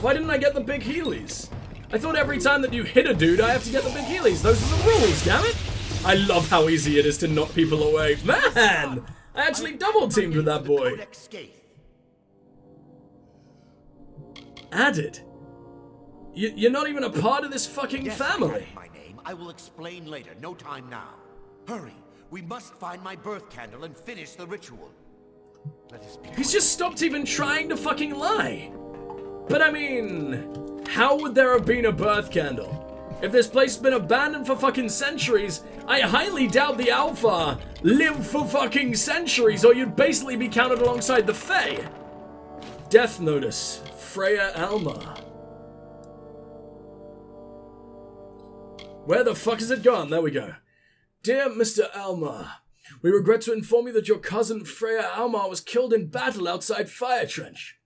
Why didn't I get the big healies? I thought every time that you hit a dude, I have to get the big healies. Those are the rules, damn it! I love how easy it is to knock people away. Man! I actually double-teamed with that boy. Added? You're not even a part of this fucking family. My name. I will explain later. No time now. Hurry. We must find my birth candle and finish the ritual. Let us be quick. He's just stopped even trying to fucking lie. But I mean, how would there have been a birth candle? If this place has been abandoned for fucking centuries, I highly doubt the Alpha lived for fucking centuries, or you'd basically be counted alongside the Fae. Death notice. Freya Alma. Where the fuck has it gone? There we go. Dear Mr. Alma, we regret to inform you that your cousin Freya Alma was killed in battle outside Fire Trench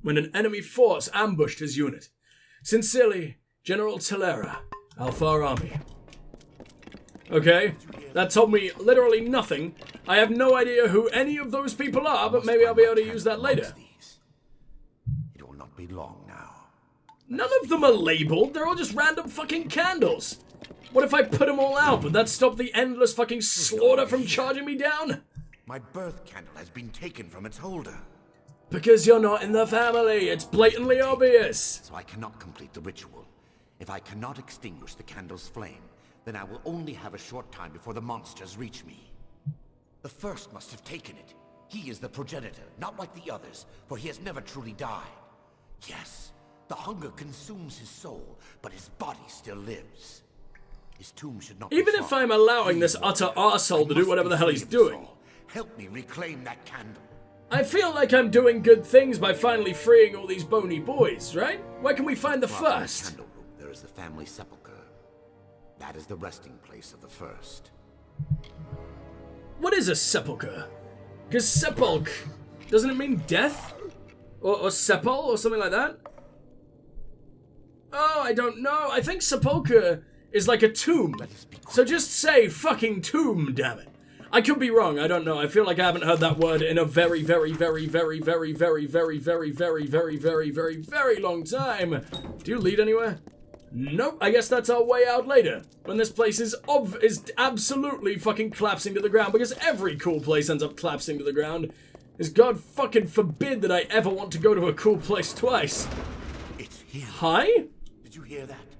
when an enemy force ambushed his unit. Sincerely, General Telera, Alfar Army. Okay, that told me literally nothing. I have no idea who any of those people are, but maybe I'll be able to use that later. It will not be long now. None of them are labeled, they're all just random fucking candles. What if I put them all out? Would that stop the endless fucking slaughter from charging me down? My birth candle has been taken from its holder. Because you're not in the family, it's blatantly obvious. So I cannot complete the ritual. If I cannot extinguish the candle's flame, then I will only have a short time before the monsters reach me. The first must have taken it. He is the progenitor, not like the others, for he has never truly died. Yes, the hunger consumes his soul, but his body still lives. His tomb should not Even be if far. I'm allowing this utter arsehole to do whatever the hell he's doing. Help me reclaim that candle. I feel like I'm doing good things by finally freeing all these bony boys, right? Where can we find the first? Candle room, there is the family sepulchre. That is the resting place of the first. What is a sepulchre? Because sepulch, doesn't it mean death? Or sepul, or something like that? Oh, I don't know. I think sepulchre is like a tomb. So just say fucking tomb, damn it. I could be wrong, I don't know. I feel like I haven't heard that word in a very, very, very, very, very, very, very, very, very, very, very, very, very long time. Do you lead anywhere? Nope, I guess that's our way out later. When this place is absolutely fucking collapsing to the ground, because every cool place ends up collapsing to the ground. Because God fucking forbid that I ever want to go to a cool place twice. It's him. Hi? Did you hear that?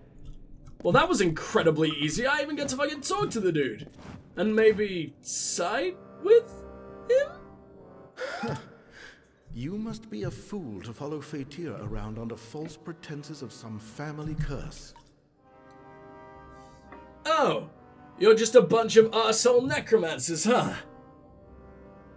Well, that was incredibly easy. I even get to fucking talk to the dude. And maybe side with him? You must be a fool to follow Fatir around under false pretenses of some family curse. Oh, you're just a bunch of arsehole necromancers, huh?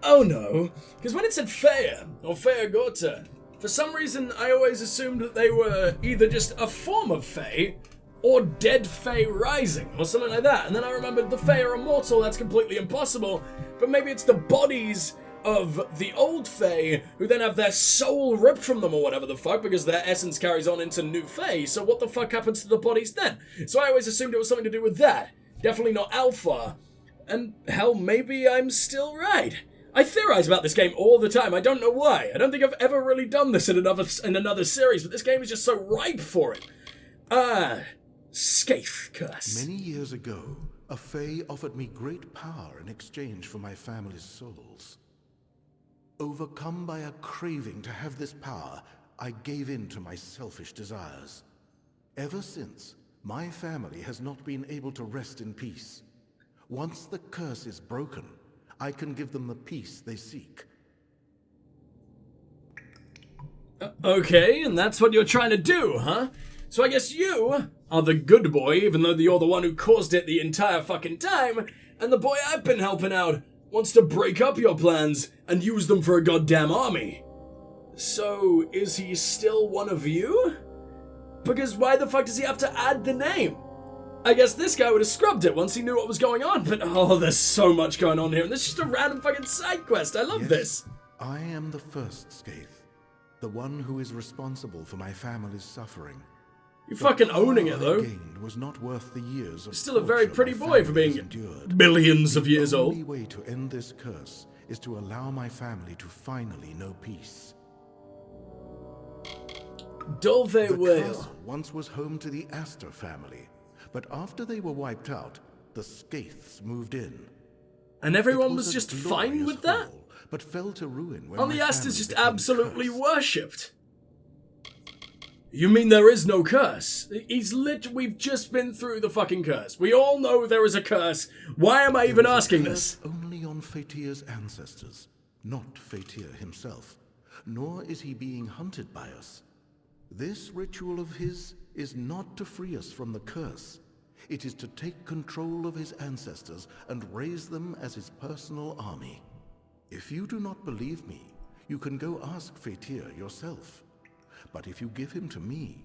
Oh no, because when it said Fea, or Feagorta, for some reason I always assumed that they were either just a form of Fae, or dead Fae rising, or something like that. And then I remembered the Fae are immortal, that's completely impossible. But maybe it's the bodies of the old Fae who then have their soul ripped from them or whatever the fuck, because their essence carries on into new Fae. So what the fuck happens to the bodies then? So I always assumed it was something to do with that. Definitely not Alpha. And hell, maybe I'm still right. I theorize about this game all the time. I don't know why. I don't think I've ever really done this in another series, but this game is just so ripe for it. Scathe curse. Many years ago, a Fae offered me great power in exchange for my family's souls. Overcome by a craving to have this power, I gave in to my selfish desires. Ever since, my family has not been able to rest in peace. Once the curse is broken, I can give them the peace they seek. Okay, and that's what you're trying to do, huh? So I guess you are the good boy, even though you're the one who caused it the entire fucking time, and the boy I've been helping out wants to break up your plans and use them for a goddamn army. So, is he still one of you? Because why the fuck does he have to add the name? I guess this guy would have scrubbed it once he knew what was going on, but oh, there's so much going on here, and this is just a random fucking side quest. I love this. I am the first Scathe, the one who is responsible for my family's suffering. You're fucking owning it, though. Was not worth the years of Still a very pretty my boy for family being has endured. billions of years old. The only way to end this curse is to allow my family to finally know peace. Dove The Whale. castle once was home to the Astor family, but after they were wiped out, the Skaiths moved in. And everyone It was a just fine glorious with that? hall, but fell to ruin when And the my Astors family just became absolutely cursed. worshipped. You mean there is no curse? We've just been through the fucking curse. We all know there is a curse. Why am I even There is a asking curse this? only on Fatir's ancestors, not Fatir himself. Nor is he being hunted by us. This ritual of his is not to free us from the curse. It is to take control of his ancestors and raise them as his personal army. If you do not believe me, you can go ask Fatir yourself. But if you give him to me,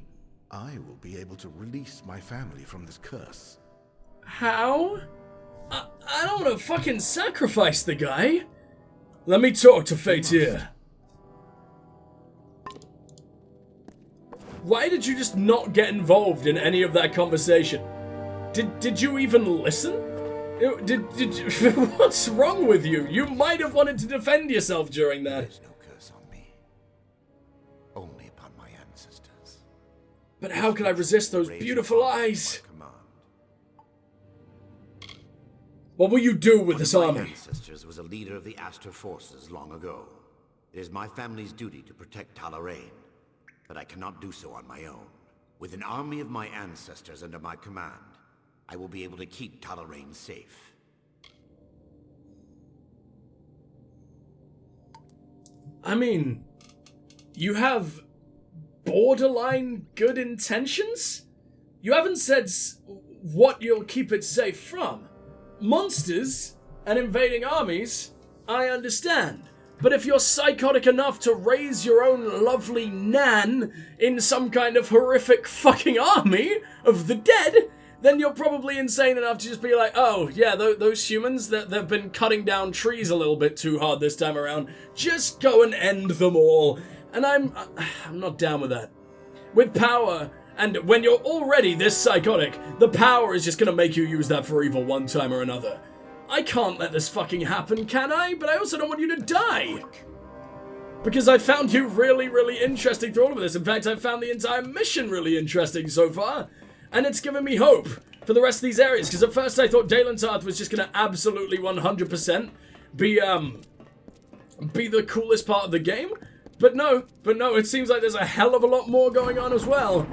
I will be able to release my family from this curse. How? I don't want to fucking sacrifice the guy. Let me talk to Fatir. Why did you just not get involved in any of that conversation? Did you even listen? Did you, what's wrong with you? You might have wanted to defend yourself during that. There's no curse on me. Only upon my ancestors. But how can I resist those beautiful eyes? What will you do with this My army? ancestors was a leader of the Astor forces long ago. It is my family's duty to protect Talarain, but I cannot do so on my own. With an army of my ancestors under my command, I will be able to keep Talarain safe. I mean, you have borderline good intentions? You haven't said what you'll keep it safe from. Monsters and invading armies, I understand. But if you're psychotic enough to raise your own lovely Nan in some kind of horrific fucking army of the dead, then you're probably insane enough to just be like, oh, yeah, those humans, they've been cutting down trees a little bit too hard this time around. Just go and end them all. And I'm not down with that. With power, and when you're already this psychotic, the power is just gonna make you use that for evil one time or another. I can't let this fucking happen, can I? But I also don't want you to die. Because I found you really, really interesting through all of this. In fact, I found the entire mission really interesting so far. And it's given me hope for the rest of these areas. Because at first I thought Dalen's Hearth was just going to absolutely 100% be the coolest part of the game. But no, it seems like there's a hell of a lot more going on as well.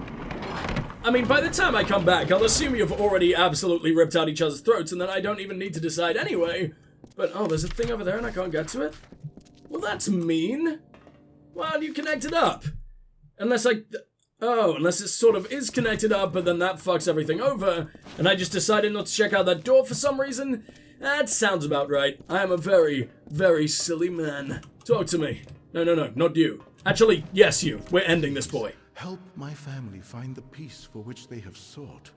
I mean, by the time I come back, I'll assume you've already absolutely ripped out each other's throats, and then I don't even need to decide anyway. But, oh, there's a thing over there and I can't get to it? Well, that's mean. Why aren't you connected up? Unless it sort of is connected up, but then that fucks everything over, and I just decided not to check out that door for some reason? That sounds about right. I am a very, very silly man. Talk to me. No, not you. Actually, yes, you. We're ending this boy. Help my family find the peace for which they have sought.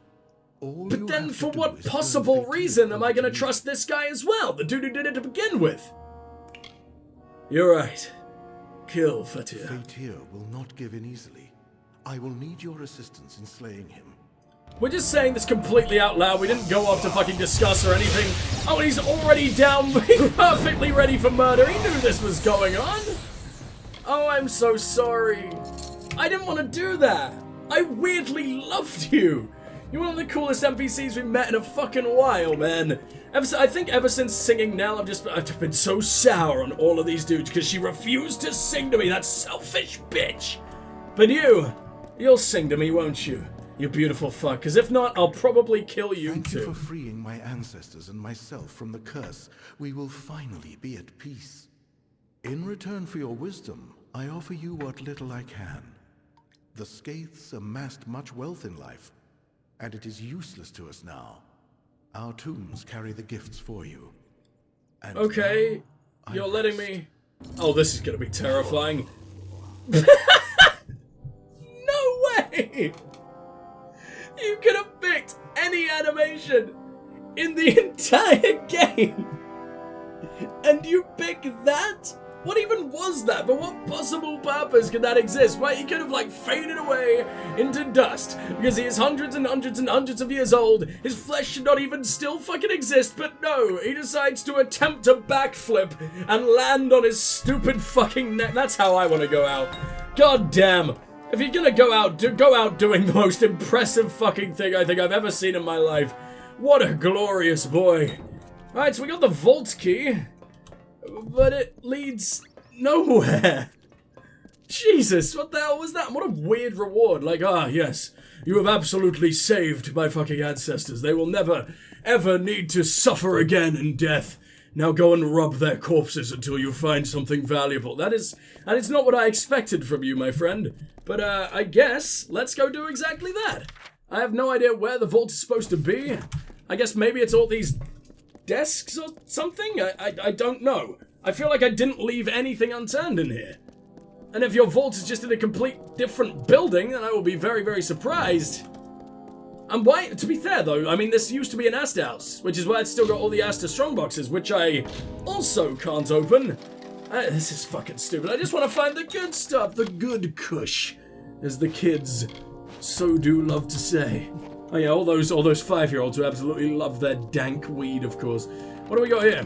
But then for what possible reason am I going to trust this guy as well? The dude who did it to begin with. You're right. Kill Fatir. Fatir will not give in easily. I will need your assistance in slaying him. We're just saying this completely out loud. We didn't go off to fucking discuss or anything. Oh, he's already down. He's perfectly ready for murder. He knew this was going on. Oh, I'm so sorry. I didn't want to do that. I weirdly loved you. You're one of the coolest NPCs we've met in a fucking while, man. I think ever since singing Nell, I've been so sour on all of these dudes because she refused to sing to me, that selfish bitch. But you'll sing to me, won't you? You beautiful fuck, because if not, I'll probably kill you Thank too. you for freeing my ancestors and myself from the curse. We will finally be at peace. In return for your wisdom, I offer you what little I can. The Skaiths amassed much wealth in life, and it is useless to us now. Our tombs carry the gifts for you. And Okay, now you're I letting rest. me... Oh, this is gonna be terrifying. No way! You could have picked any animation in the entire game! And you pick that? What even was that? For what possible purpose could that exist? Why, he could have, like, faded away into dust because he is hundreds and hundreds and hundreds of years old. His flesh should not even still fucking exist, but no, he decides to attempt a backflip and land on his stupid fucking neck. That's how I want to go out. God damn. If you're gonna go out doing the most impressive fucking thing I think I've ever seen in my life. What a glorious boy. Alright, so we got the vault key, but it leads nowhere. Jesus, what the hell was that? What a weird reward. Like, yes, you have absolutely saved my fucking ancestors. They will never, ever need to suffer again in death. Now go and rub their corpses until you find something valuable. That is not what I expected from you, my friend. But, I guess, let's go do exactly that. I have no idea where the vault is supposed to be. I guess maybe it's all these desks or something? I don't know. I feel like I didn't leave anything unturned in here. And if your vault is just in a complete different building, then I will be very, very surprised. And why, to be fair though, I mean, this used to be an Asta house, which is why it's still got all the Asta strongboxes, which I also can't open. This is fucking stupid. I just want to find the good stuff, the good kush, as the kids so do love to say. Oh yeah, all those 5-year-olds who absolutely love their dank weed, of course. What do we got here?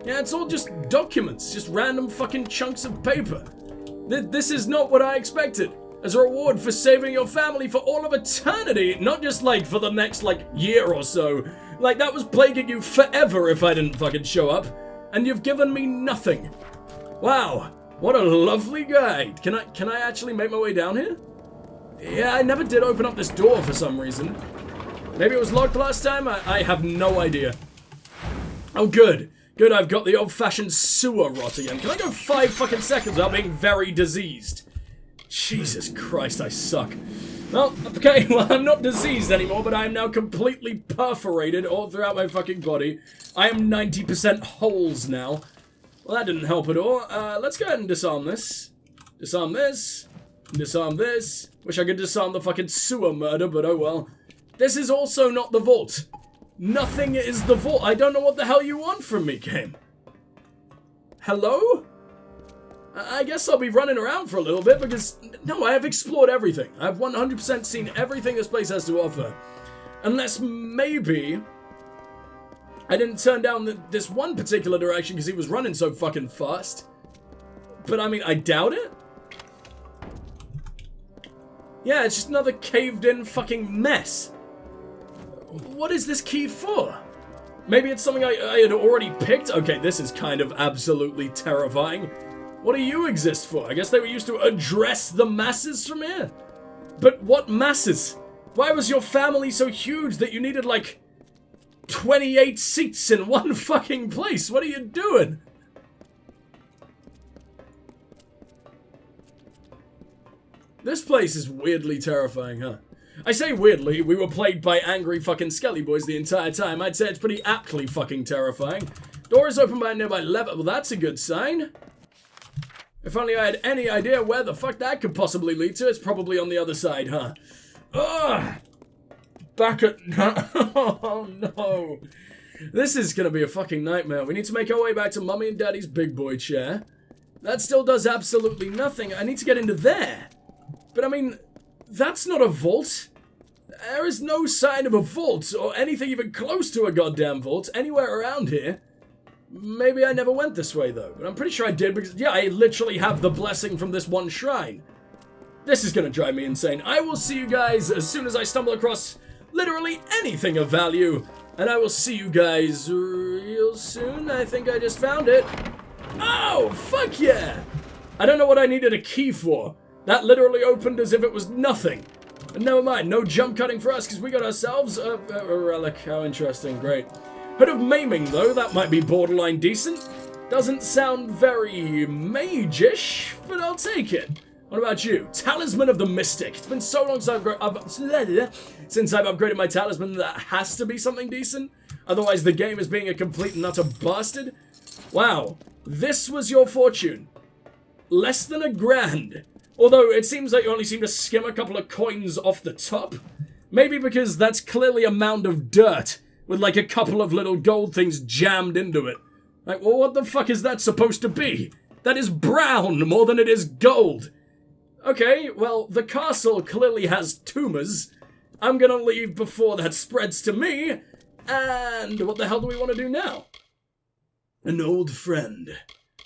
Yeah, it's all just documents, just random fucking chunks of paper. This is not what I expected. As a reward for saving your family for all of eternity, not just like for the next like year or so. Like that was plaguing you forever if I didn't fucking show up. And you've given me nothing. Wow, what a lovely guy. Can I actually make my way down here? Yeah, I never did open up this door for some reason. Maybe it was locked last time? I have no idea. Oh, good. Good, I've got the old-fashioned sewer rot again. Can I go 5 fucking seconds without being very diseased? Jesus Christ, I suck. Well, okay, well, I'm not diseased anymore, but I am now completely perforated all throughout my fucking body. I am 90% holes now. Well, that didn't help at all. Let's go ahead and disarm this. Disarm this. Disarm this. Wish I could disarm the fucking sewer murder, but oh well. This is also not the vault. Nothing is the vault. I don't know what the hell you want from me, game. Hello? I guess I'll be running around for a little bit because, no, I have explored everything. I've 100% seen everything this place has to offer. Unless maybe I didn't turn down this one particular direction because he was running so fucking fast. But I mean, I doubt it. Yeah, it's just another caved-in fucking mess. What is this key for? Maybe it's something I had already picked? Okay, this is kind of absolutely terrifying. What do you exist for? I guess they were used to address the masses from here? But what masses? Why was your family so huge that you needed, like, 28 seats in one fucking place? What are you doing? This place is weirdly terrifying, huh? I say weirdly, we were plagued by angry fucking skelly boys the entire time. I'd say it's pretty aptly fucking terrifying. Door is opened by a nearby lever. Well, that's a good sign. If only I had any idea where the fuck that could possibly lead to. It's probably on the other side, huh? Ugh! Back at... Oh, no. This is gonna be a fucking nightmare. We need to make our way back to Mummy and Daddy's big boy chair. That still does absolutely nothing. I need to get into there. But I mean, that's not a vault. There is no sign of a vault or anything even close to a goddamn vault anywhere around here. Maybe I never went this way though, but I'm pretty sure I did because, yeah, I literally have the blessing from this one shrine. This is gonna drive me insane. I will see you guys as soon as I stumble across literally anything of value, and I will see you guys real soon. I think I just found it. Oh, fuck yeah! I don't know what I needed a key for. That literally opened as if it was nothing. But never mind, no jump cutting for us because we got ourselves a relic. How interesting, great. Hood of Maiming, though, that might be borderline decent. Doesn't sound very mage-ish, but I'll take it. What about you? Talisman of the Mystic. It's been so long since I've upgraded my talisman, that has to be something decent. Otherwise, the game is being a complete and utter bastard. Wow, this was your fortune. Less than $1,000. Although, it seems like you only seem to skim a couple of coins off the top. Maybe because that's clearly a mound of dirt, with like a couple of little gold things jammed into it. Like, well, what the fuck is that supposed to be? That is brown more than it is gold. Okay, well, the castle clearly has tumors. I'm gonna leave before that spreads to me. And what the hell do we want to do now? An old friend.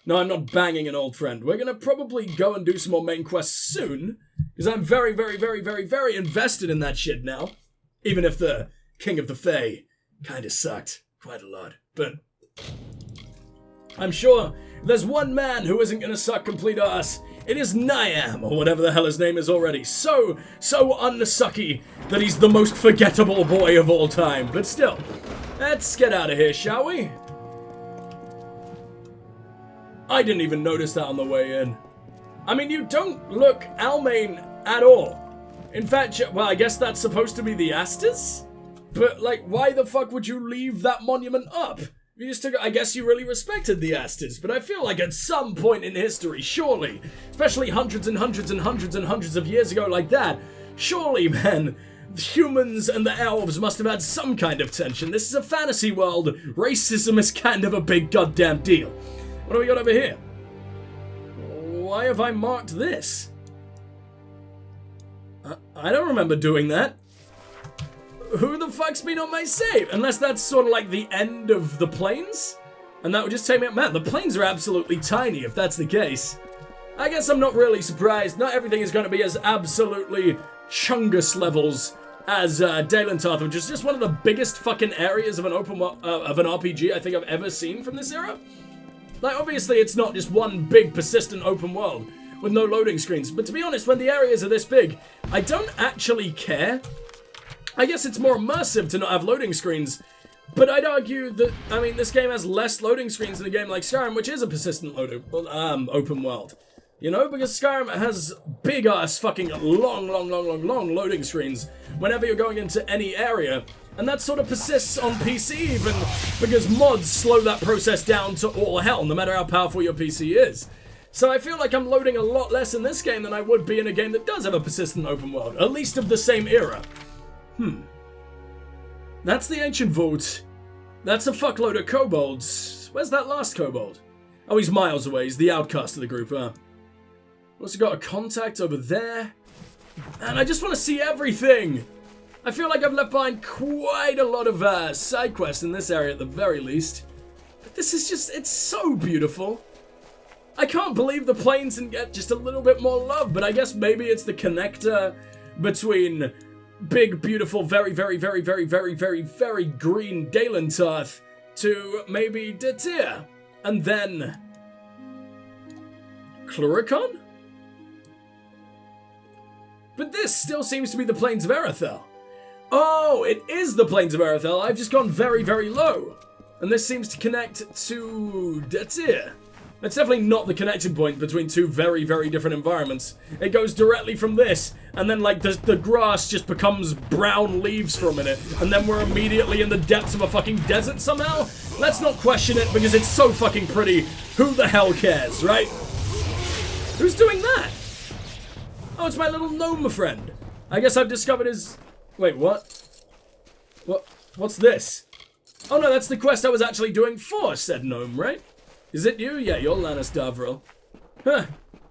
No, I'm not banging an old friend. We're gonna probably go and do some more main quests soon, because I'm very, very, very, very, very invested in that shit now. Even if the King of the Fae kinda sucked quite a lot. But I'm sure there's one man who isn't gonna suck complete ass. It is Niam, or whatever the hell his name is already. So unsucky that he's the most forgettable boy of all time. But still, let's get out of here, shall we? I didn't even notice that on the way in. I mean, you don't look Almain at all. In fact, well, I guess that's supposed to be the Asters? But, like, why the fuck would you leave that monument up? You just took, I guess you really respected the Asters, but I feel like at some point in history, surely, especially hundreds and hundreds and hundreds and hundreds of years ago like that, surely, man, the humans and the elves must have had some kind of tension. This is a fantasy world. Racism is kind of a big goddamn deal. What do we got over here? Why have I marked this? I don't remember doing that. Who the fuck's been on my save? Unless that's sort of like the end of the plains? And that would just take me up. Man, the plains are absolutely tiny if that's the case. I guess I'm not really surprised. Not everything is going to be as absolutely chungus levels as Dalen-Tarth, which is just one of the biggest fucking areas of an of an RPG I think I've ever seen from this era. Like, obviously it's not just one big persistent open world with no loading screens, but to be honest, when the areas are this big, I don't actually care. I guess it's more immersive to not have loading screens, but I'd argue that, I mean, this game has less loading screens than a game like Skyrim, which is a persistent open world. You know, because Skyrim has big-ass fucking long loading screens whenever you're going into any area, and that sort of persists on PC even, because mods slow that process down to all hell, no matter how powerful your PC is. So I feel like I'm loading a lot less in this game than I would be in a game that does have a persistent open world, at least of the same era. That's the Ancient Vault. That's a fuckload of kobolds. Where's that last kobold? Oh, he's miles away. He's the outcast of the group, huh? Also got a contact over there. And I just want to see everything. I feel like I've left behind quite a lot of side quests in this area at the very least. But this is just, it's so beautiful. I can't believe the plains didn't get just a little bit more love, but I guess maybe it's the connector between big, beautiful, very, very, very, very, very, very, very green Dalen-Tarth to maybe Datir, and then Cluricon? But this still seems to be the Plains of Erythel. Oh, it is the Plains of Erythel. I've just gone very, very low. And this seems to connect to Datir. That's definitely not the connecting point between two very, very different environments. It goes directly from this, and then, like, the grass just becomes brown leaves for a minute, and then we're immediately in the depths of a fucking desert somehow? Let's not question it, because it's so fucking pretty. Who the hell cares, right? Who's doing that? Oh, it's my little gnome friend. I guess I've discovered his... Wait, what? What's this? Oh no, that's the quest I was actually doing for said gnome, right? Is it you? Yeah, you're Lannis Davril. Huh.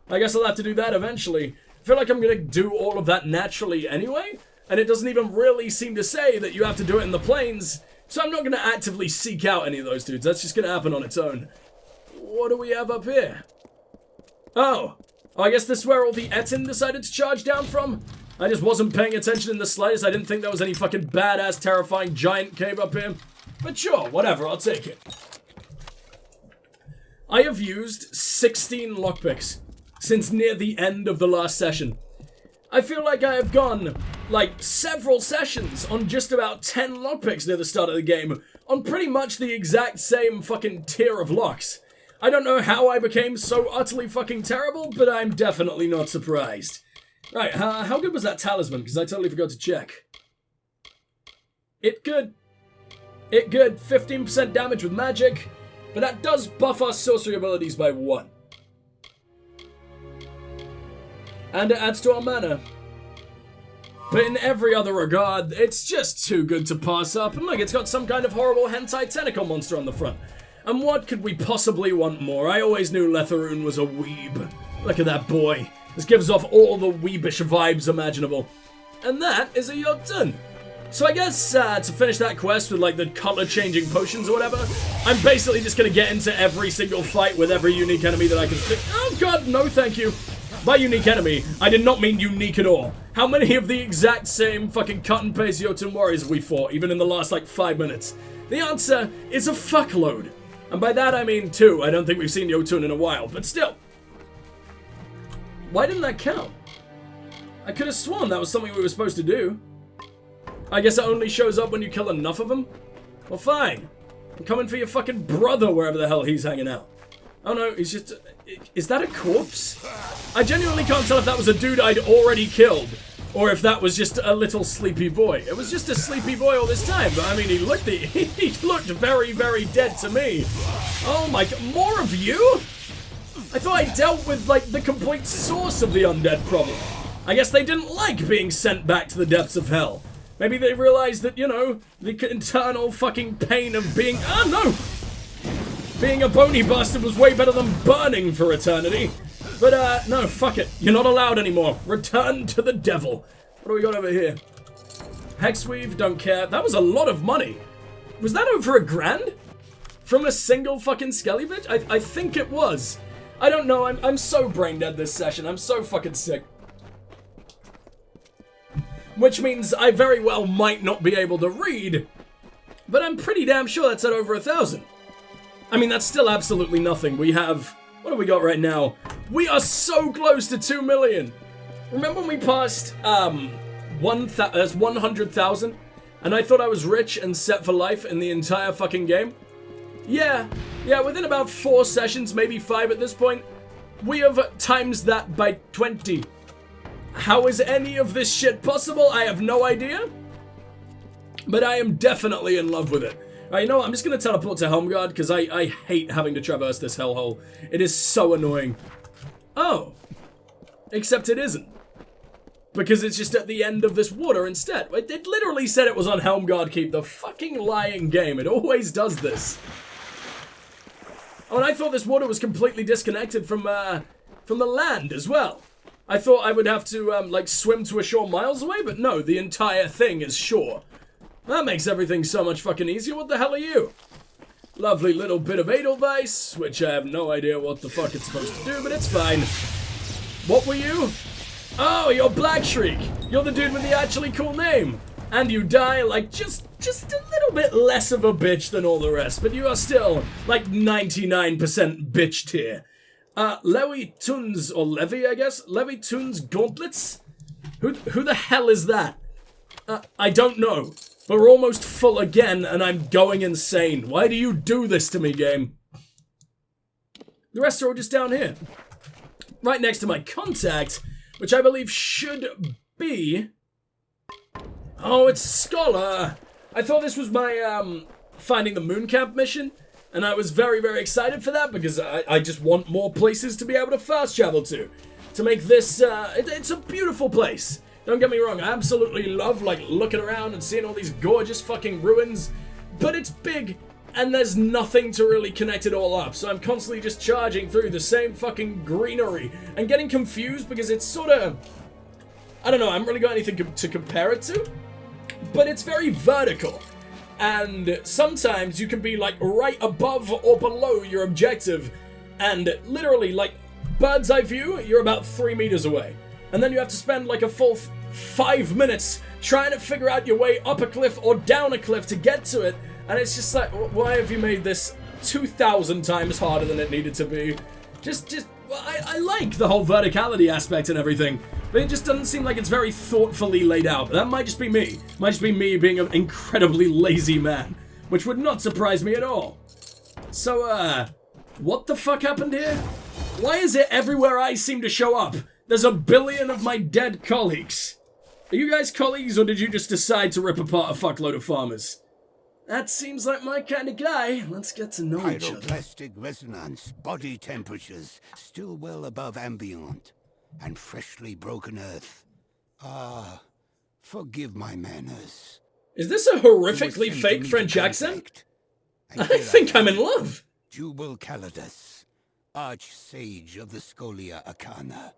I guess I'll have to do that eventually. I feel like I'm gonna do all of that naturally anyway, and it doesn't even really seem to say that you have to do it in the plains, so I'm not gonna actively seek out any of those dudes. That's just gonna happen on its own. What do we have up here? Oh, I guess this is where all the Etin decided to charge down from? I just wasn't paying attention in the slightest. I didn't think there was any fucking badass, terrifying giant cave up here. But sure, whatever, I'll take it. I have used 16 lockpicks since near the end of the last session. I feel like I have gone, like, several sessions on just about 10 lockpicks near the start of the game, on pretty much the exact same fucking tier of locks. I don't know how I became so utterly fucking terrible, but I'm definitely not surprised. Right, how good was that talisman? Because I totally forgot to check. It good. 15% damage with magic, but that does buff our sorcery abilities by 1. And it adds to our mana. But in every other regard, it's just too good to pass up. And look, it's got some kind of horrible hentai tentacle monster on the front. And what could we possibly want more? I always knew Letharoon was a weeb. Look at that boy. This gives off all the weebish vibes imaginable. And that is a Jotun. So I guess to finish that quest with like the color-changing potions or whatever, I'm basically just gonna get into every single fight with every unique enemy that I can pick. Oh god, no thank you. By unique enemy, I did not mean unique at all. How many of the exact same fucking cut-and-paste Jotun warriors have we fought, even in the last like 5 minutes? The answer is a fuckload. And by that I mean 2. I don't think we've seen Jotun in a while, but still. Why didn't that count? I could have sworn that was something we were supposed to do. I guess it only shows up when you kill enough of them? Well, fine. I'm coming for your fucking brother wherever the hell he's hanging out. Oh no, he's just... Is that a corpse? I genuinely can't tell if that was a dude I'd already killed, or if that was just a little sleepy boy. It was just a sleepy boy all this time, but I mean, he looked very, very dead to me. Oh my god, more of you? I thought I dealt with, like, the complete source of the undead problem. I guess they didn't like being sent back to the depths of hell. Maybe they realized that, you know, the internal fucking pain of being... Oh no! Being a bony bastard was way better than burning for eternity. But, no, fuck it. You're not allowed anymore. Return to the devil. What do we got over here? Hexweave, don't care. That was a lot of money. Was that over $1,000? From a single fucking skelly bitch? I think it was. I don't know. I'm so brain dead this session. I'm so fucking sick. Which means I very well might not be able to read. But I'm pretty damn sure that's at over 1,000. I mean, that's still absolutely nothing. We have... What do we got right now? We are so close to 2 million. Remember when we passed 100,000? And I thought I was rich and set for life in the entire fucking game? Yeah, within about 4 sessions, maybe 5 at this point, we have times that by 20. How is any of this shit possible? I have no idea. But I am definitely in love with it. Right, you know what? I'm just going to teleport to Helmgard because I hate having to traverse this hellhole. It is so annoying. Oh. Except it isn't. Because it's just at the end of this water instead. It literally said it was on Helmgard Keep. The fucking lying game. It always does this. Oh, and I thought this water was completely disconnected from the land as well. I thought I would have to, like, swim to a shore miles away, but no, the entire thing is shore. That makes everything so much fucking easier. What the hell are you? Lovely little bit of Edelweiss, which I have no idea what the fuck it's supposed to do, but it's fine. What were you? Oh, you're Black Shriek. You're the dude with the actually cool name. And you die like just a little bit less of a bitch than all the rest, but you are still like 99% bitch tier. Lewy Tuns, or Levy, I guess? Lewy Tuns Gauntlets? Who the hell is that? I don't know. But we're almost full again, and I'm going insane. Why do you do this to me, game? The rest are all just down here. Right next to my contact, which I believe should be... Oh, it's Scholar! I thought this was my, Finding the Moon Camp mission, and I was very, very excited for that, because I just want more places to be able to fast travel to make this, it's a beautiful place. Don't get me wrong, I absolutely love, like, looking around and seeing all these gorgeous fucking ruins, but it's big, and there's nothing to really connect it all up, so I'm constantly just charging through the same fucking greenery, and getting confused because it's sort of, I don't know, I haven't really got anything to compare it to, but it's very vertical, and sometimes you can be, like, right above or below your objective, and literally, like, bird's eye view, you're about 3 meters away. And then you have to spend like a full 5 minutes trying to figure out your way up a cliff or down a cliff to get to it. And it's just like, why have you made this 2,000 times harder than it needed to be? I like the whole verticality aspect and everything, but it just doesn't seem like it's very thoughtfully laid out. But that might just be me. It might just be me being an incredibly lazy man, which would not surprise me at all. So, what the fuck happened here? Why is it everywhere I seem to show up, there's a billion of my dead colleagues? Are you guys colleagues, or did you just decide to rip apart a fuckload of farmers? That seems like my kind of guy. Let's get to know each other. Pyroclastic resonance, body temperatures still well above ambient, and freshly broken earth. Forgive my manners. Is this a horrifically fake French accent? I think I'm in love. Jubal Calidus, Archsage of the Scholia Arcana.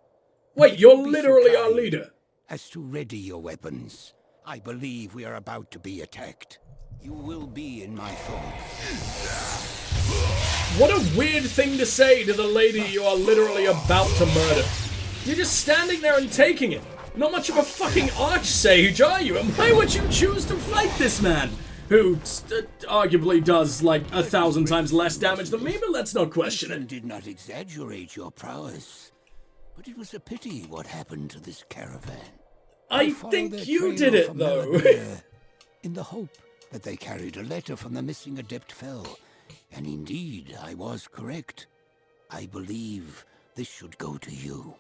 Wait, you're literally our leader. As to ready your weapons, I believe we are about to be attacked. You will be in my thoughts. What a weird thing to say to the lady you are literally about to murder. You're just standing there and taking it. Not much of a fucking archsage, are you? And why would you choose to fight this man? Who arguably does like 1,000 times less damage than me, but let's not question it. I did not exaggerate your prowess, but it was a pity what happened to this caravan. I think you did it, though. In the hope that they carried a letter from the missing adept Fel. And indeed, I was correct. I believe this should go to you.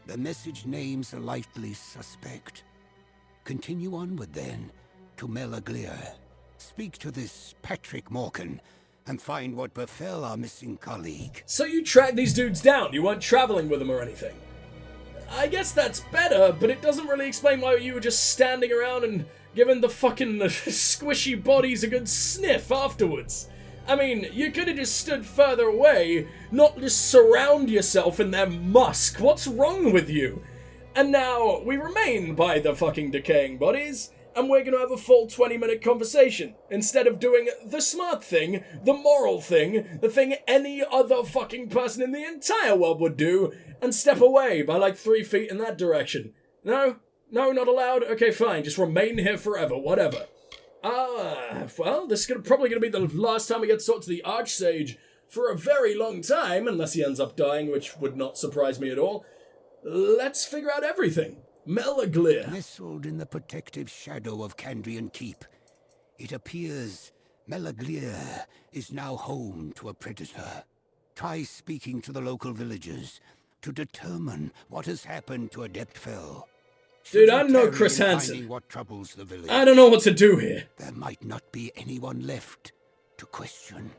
The message names a likely suspect. Continue onward then, to Melaglir. Speak to this Patrick Morkan, and find what befell our missing colleague. So you tracked these dudes down, you weren't traveling with them or anything? I guess that's better, but it doesn't really explain why you were just standing around and giving the fucking squishy bodies a good sniff afterwards. I mean, you could have just stood further away, not just surround yourself in their musk. What's wrong with you? And now, we remain by the fucking decaying bodies, and we're gonna have a full 20-minute conversation, instead of doing the smart thing, the moral thing, the thing any other fucking person in the entire world would do, and step away by like 3 feet in that direction. No? No, not allowed? Okay, fine, just remain here forever, whatever. Well, this is probably going to be the last time we get to talk to the Archsage for a very long time, unless he ends up dying, which would not surprise me at all. Let's figure out everything. Melaglir. Nestled in the protective shadow of Kandrian Keep, it appears Melaglir is now home to a predator. Try speaking to the local villagers to determine what has happened to Adept Fel. Dude, I'm no Chris Hansen. What troubles the village. I don't know what to do here. There might not be anyone left to question.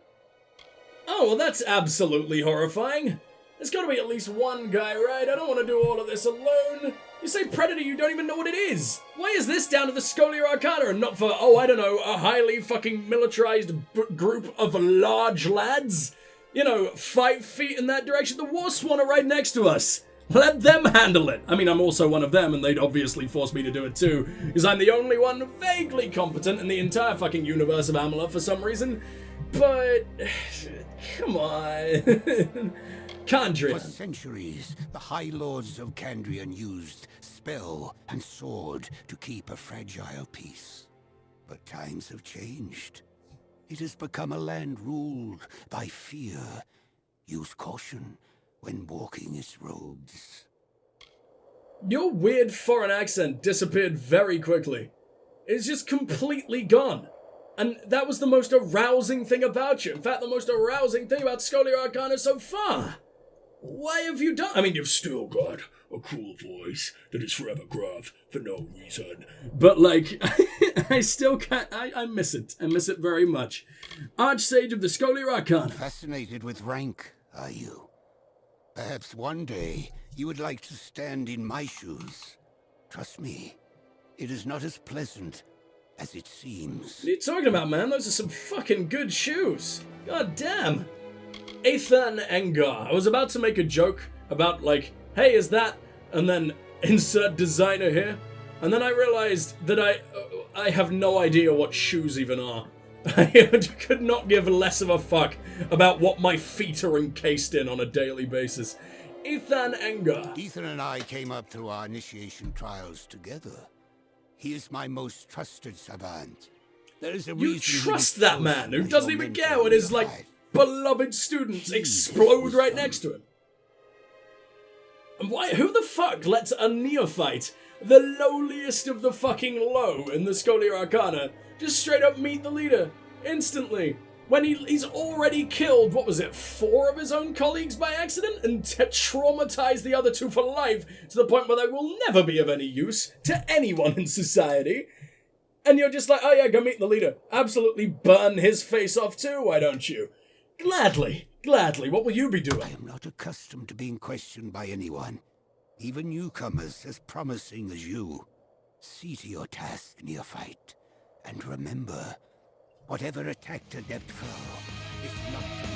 Oh, well, that's absolutely horrifying. There's gotta be at least one guy, right? I don't want to do all of this alone. You say predator, you don't even know what it is. Why is this down to the Scholia Arcana and not for, oh, I don't know, a highly fucking militarized group of large lads? You know, 5 feet in that direction. The War Swan are right next to us. Let them handle it. I mean, I'm also one of them, and they'd obviously force me to do it too, because I'm the only one vaguely competent in the entire fucking universe of Amalur for some reason. But, come on. Kandrian. For centuries, the High Lords of Kandrian used spell and sword to keep a fragile peace. But times have changed. It has become a land ruled by fear. Use caution when walking its roads. Your weird foreign accent disappeared very quickly. It's just completely gone. And that was the most arousing thing about you. In fact, the most arousing thing about Scholia Arcana so far. Why have you done? I mean, you've still got a cool voice that is forever gruff for no reason. But, like, I still can't. I miss it. I miss it very much. Archsage of the Scholia Arcana. Fascinated with rank, are you? Perhaps one day you would like to stand in my shoes. Trust me, it is not as pleasant as it seems. What are you talking about, man? Those are some fucking good shoes. God damn. Ethan Engar. I was about to make a joke about, like, hey, is that? And then insert designer here. And then I realized that I have no idea what shoes even are. I could not give less of a fuck about what my feet are encased in on a daily basis. Ethan Engar. Ethan and I came up through our initiation trials together. He is my most trusted savant. There is a reason you trust that man who doesn't even care when his, like, beloved students explode right next to him. And why? Who the fuck lets a neophyte, the lowliest of the fucking low in the Scholia Arcana, just straight up meet the leader instantly when he's already killed, what was it, 4 of his own colleagues by accident and traumatized the other 2 for life to the point where they will never be of any use to anyone in society. And you're just like, oh yeah, go meet the leader. Absolutely burn his face off too, why don't you? Gladly. Gladly. What will you be doing? I am not accustomed to being questioned by anyone, even newcomers as promising as you. See to your task, neophyte, and remember, whatever attacked Adept Fel is not